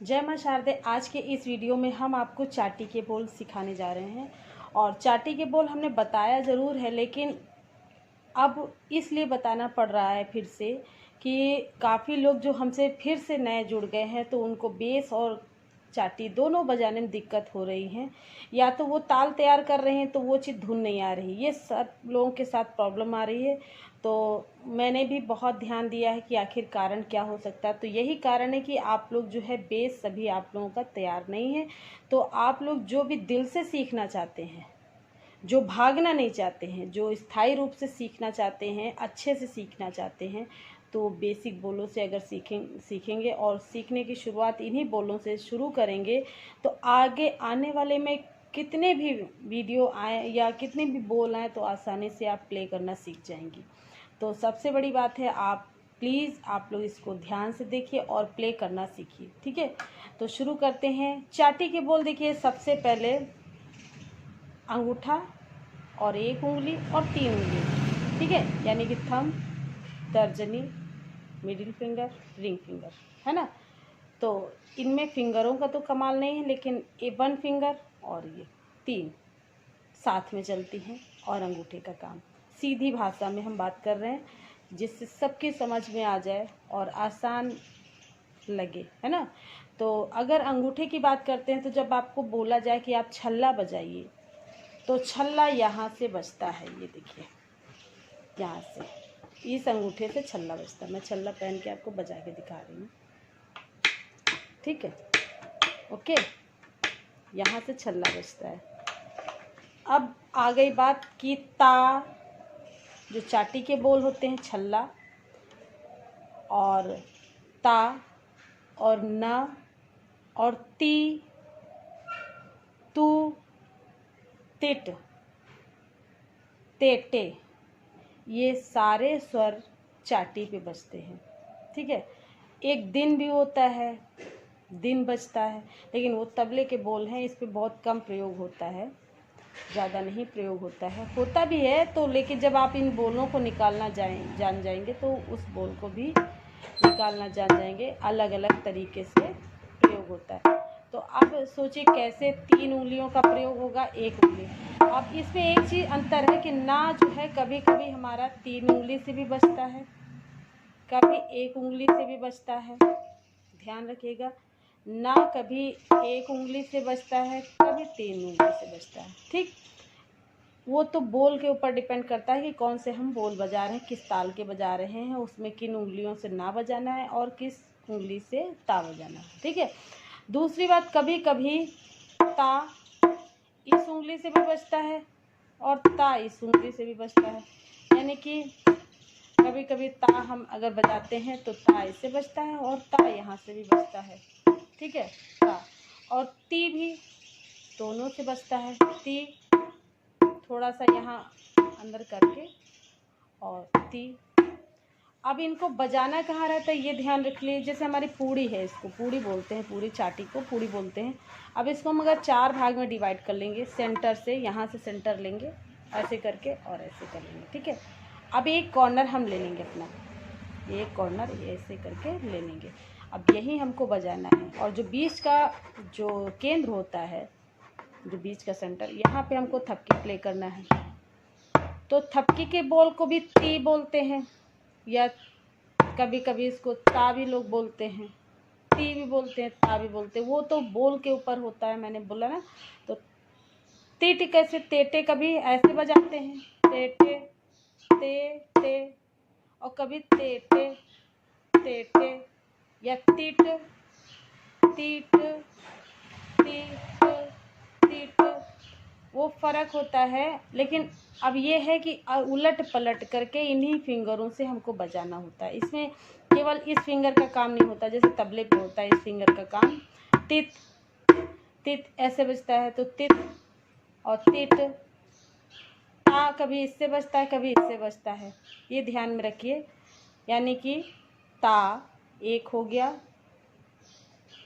जय मां शारदे। आज के इस वीडियो में हम आपको चाटी के बोल सिखाने जा रहे हैं। और चाटी के बोल हमने बताया ज़रूर है, लेकिन अब इसलिए बताना पड़ रहा है फिर से कि काफ़ी लोग जो हमसे फिर से नए जुड़ गए हैं तो उनको बेस और चाटी दोनों बजाने में दिक्कत हो रही है। या तो वो ताल तैयार कर रहे हैं तो वो चीज़ धुन नहीं आ रही, ये सब लोगों के साथ प्रॉब्लम आ रही है। तो मैंने भी बहुत ध्यान दिया है कि आखिर कारण क्या हो सकता है। तो यही कारण है कि आप लोग जो है बेस सभी आप लोगों का तैयार नहीं है। तो आप लोग जो भी दिल से सीखना चाहते हैं, जो भागना नहीं चाहते हैं, जो स्थायी रूप से सीखना चाहते हैं, अच्छे से सीखना चाहते हैं, तो बेसिक बोलों से अगर सीखेंगे और सीखने की शुरुआत इन्हीं बोलों से शुरू करेंगे तो आगे आने वाले में कितने भी वीडियो आए या कितने भी बोल आए तो आसानी से आप प्ले करना सीख जाएंगी। तो सबसे बड़ी बात है, आप प्लीज़ आप लोग इसको ध्यान से देखिए और प्ले करना सीखिए, ठीक है। तो शुरू करते हैं। चाटी के बोल देखिए, सबसे पहले अंगूठा और एक उंगली और तीन उंगली, ठीक है, यानी कि थंब, तर्जनी, मिडिल फिंगर, रिंग फिंगर, है ना। तो इनमें फिंगरों का तो कमाल नहीं है, लेकिन ये 1 फिंगर और ये 3 साथ में चलती हैं और अंगूठे का काम। सीधी भाषा में हम बात कर रहे हैं जिससे सबकी समझ में आ जाए और आसान लगे, है ना। तो अगर अंगूठे की बात करते हैं तो जब आपको बोला जाए कि आप छल्ला बजाइए तो छल्ला यहाँ से बजता है, ये देखिए, यहाँ से इस अंगूठे से छल्ला बजता है। मैं छल्ला पहन के आपको बजा के दिखा रही हूँ, ठीक है, ओके। यहाँ से छल्ला बजता है। अब आ गई बात कि ता, जो चाटी के बोल होते हैं, छल्ला और ता और न और ती, तू, तिट, तेटे, ये सारे स्वर चाटी पे बजते हैं, ठीक है। एक दिन भी होता है, दिन बजता है, लेकिन वो तबले के बोल हैं, इस पे बहुत कम प्रयोग होता है, ज़्यादा नहीं प्रयोग होता है, होता भी है तो, लेकिन जब आप इन बोलों को निकालना जान जाएंगे तो उस बोल को भी निकालना जान जाएंगे। अलग अलग तरीके से प्रयोग होता है। तो अब सोचिए कैसे 3 उंगलियों का प्रयोग होगा, 1 उंगली। अब इसमें एक चीज़ अंतर है कि ना जो है कभी कभी हमारा 3 उंगली से भी बजता है, कभी 1 उंगली से भी बजता है, ध्यान रखिएगा। ना कभी 1 उंगली से बजता है, कभी 3 उंगली से बजता है, ठीक। वो तो बोल के ऊपर डिपेंड करता है कि कौन से हम बोल बजा रहे हैं, किस ताल के बजा रहे हैं, उसमें किन उंगलियों से ना बजाना है और किस उंगली से ता बजाना है, ठीक है। दूसरी बात, कभी कभी ता इस उंगली से भी बजता है और ता इस उंगली से भी बजता है, यानी कि कभी कभी ता हम अगर बजाते हैं तो ता इससे बजता है और ता यहाँ से भी बजता है, ठीक है। ता और ती भी दोनों से बजता है। ती थोड़ा सा यहाँ अंदर करके और ती। अब इनको बजाना कहाँ रहता है ये ध्यान रख लीजिए। जैसे हमारी पूड़ी है, इसको पूड़ी बोलते हैं, पूरी चाटी को पूड़ी बोलते हैं। अब इसको हम अगर 4 भाग में डिवाइड कर लेंगे, सेंटर से, यहाँ से सेंटर लेंगे ऐसे करके और ऐसे कर लेंगे, ठीक है। अब एक कॉर्नर हम ले लेंगे अपना, एक कॉर्नर ऐसे करके ले लेंगे। अब यही हमको बजाना है और जो बीच का जो केंद्र होता है, जो बीच का सेंटर, यहाँ पे हमको थपकी प्ले करना है। तो थपकी के बोल को भी ती बोलते हैं, या कभी कभी इसको ता भी लोग बोलते हैं, ती भी बोलते हैं, ता भी बोलते हैं, वो तो बोल के ऊपर होता है, मैंने बोला ना। तो तीट कैसे, तेटे कभी ऐसे बजाते हैं, तेटे ते ते, और कभी तेटे तेटे, या तीट तीट तीट तीट, वो फ़र्क होता है। लेकिन अब ये है कि उलट पलट करके इन्हीं फिंगरों से हमको बजाना होता है। इसमें केवल इस फिंगर का काम नहीं होता, जैसे तबले पे होता है इस फिंगर का काम। तित तित ऐसे बजता है, तो तित और तिट। ता कभी इससे बजता है, कभी इससे बजता है, ये ध्यान में रखिए। यानी कि ता 1 हो गया,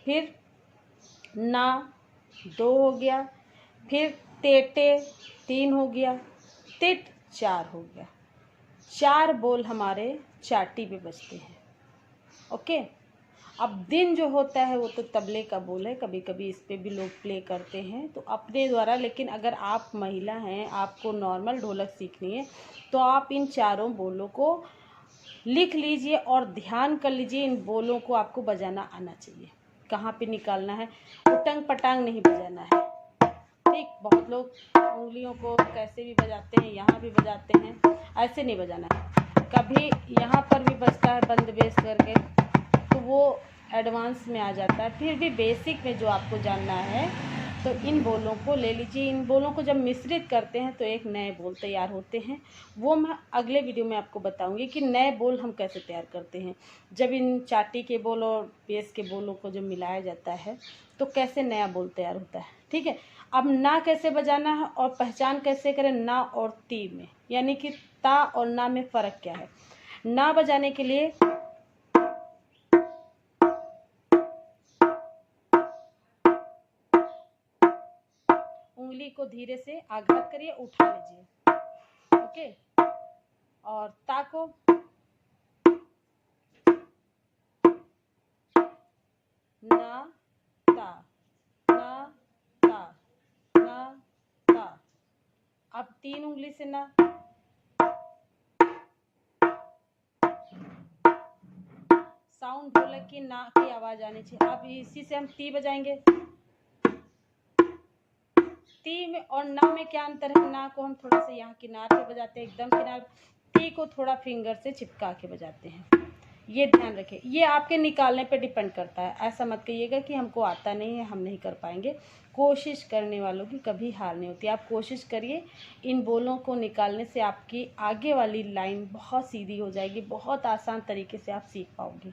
फिर ना 2 हो गया, फिर तेटे 3 हो गया, तिट 4 हो गया। 4 बोल हमारे चाटी पे बजते हैं, ओके। अब दिन जो होता है वो तो तबले का बोल है, कभी कभी इस पे भी लोग प्ले करते हैं तो अपने द्वारा। लेकिन अगर आप महिला हैं, आपको नॉर्मल ढोलक सीखनी है, तो आप इन चारों बोलों को लिख लीजिए और ध्यान कर लीजिए। इन बोलों को आपको बजाना आना चाहिए, कहाँ पे निकालना है, उटंग पटांग नहीं बजाना है। ठीक, बहुत लोग उंगलियों को कैसे भी बजाते हैं, यहाँ भी बजाते हैं, ऐसे नहीं बजाना है। कभी यहाँ पर भी बजता है बंद बेस करके, तो वो एडवांस में आ जाता है। फिर भी बेसिक में जो आपको जानना है, तो इन बोलों को ले लीजिए। इन बोलों को जब मिश्रित करते हैं तो एक नए बोल तैयार होते हैं। वो मैं अगले वीडियो में आपको बताऊंगी कि नए बोल हम कैसे तैयार करते हैं। जब इन चाटी के बोल और बेस के बोलों को जब मिलाया जाता है तो कैसे नया बोल तैयार होता है। ठीक है, अब ना कैसे बजाना है और पहचान कैसे करें ना और ती में, यानी कि ता और ना में फ़र्क क्या है। ना बजाने के लिए उंगली को धीरे से आघात करिए, उठा लीजिए। ओके, और ता को ना ता ना ता ना ता। अब 3 उंगली से ना, साउंड ढोलक की ना की आवाज आनी चाहिए। अब इसी से हम ती बजाएंगे। ती में और ना में क्या अंतर है, ना को हम थोड़ा सा यहाँ किनार पे बजाते हैं, एकदम किनार। ती को थोड़ा फिंगर से चिपका के बजाते हैं। ये ध्यान रखें, ये आपके निकालने पे डिपेंड करता है। ऐसा मत कहिएगा कि हमको आता नहीं है, हम नहीं कर पाएंगे। कोशिश करने वालों की कभी हार नहीं होती। आप कोशिश करिए, इन बोलों को निकालने से आपकी आगे वाली लाइन बहुत सीधी हो जाएगी, बहुत आसान तरीके से आप सीख पाओगे।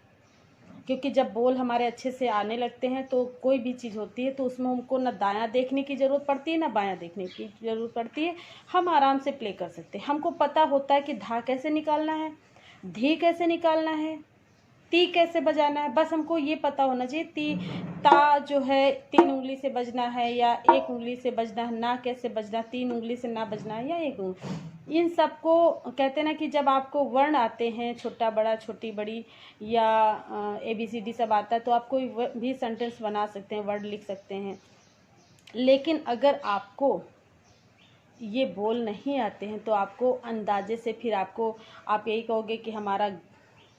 क्योंकि जब बोल हमारे अच्छे से आने लगते हैं तो कोई भी चीज़ होती है तो उसमें हमको ना दायां देखने की ज़रूरत पड़ती है ना बायां देखने की ज़रूरत पड़ती है। हम आराम से प्ले कर सकते हैं। हमको पता होता है कि धा कैसे निकालना है, धी कैसे निकालना है, ती कैसे बजाना है, बस हमको ये पता होना चाहिए। ती ता जो है 3 उंगली से बजना है या 1 उंगली से बजना है, ना कैसे बजना, 3 उंगली से ना बजना है या 1 उंगली। इन सबको कहते हैं ना कि जब आपको वर्ण आते हैं, छोटा बड़ा छोटी बड़ी या ABCD सब आता है, तो आप कोई भी सेंटेंस बना सकते हैं, वर्ड लिख सकते हैं। लेकिन अगर आपको ये बोल नहीं आते हैं तो आपको अंदाजे से फिर आप यही कहोगे कि हमारा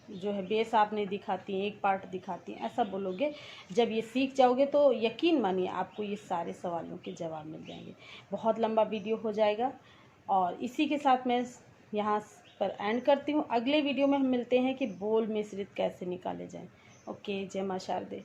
जो है बेस आप नहीं दिखाती हैं, एक पार्ट दिखाती हैं, ऐसा बोलोगे। जब ये सीख जाओगे तो यकीन मानिए आपको ये सारे सवालों के जवाब मिल जाएंगे। बहुत लंबा वीडियो हो जाएगा और इसी के साथ मैं यहाँ पर एंड करती हूँ। अगले वीडियो में हम मिलते हैं कि बोल मिश्रित कैसे निकाले जाएं। ओके, जय मां शारदे।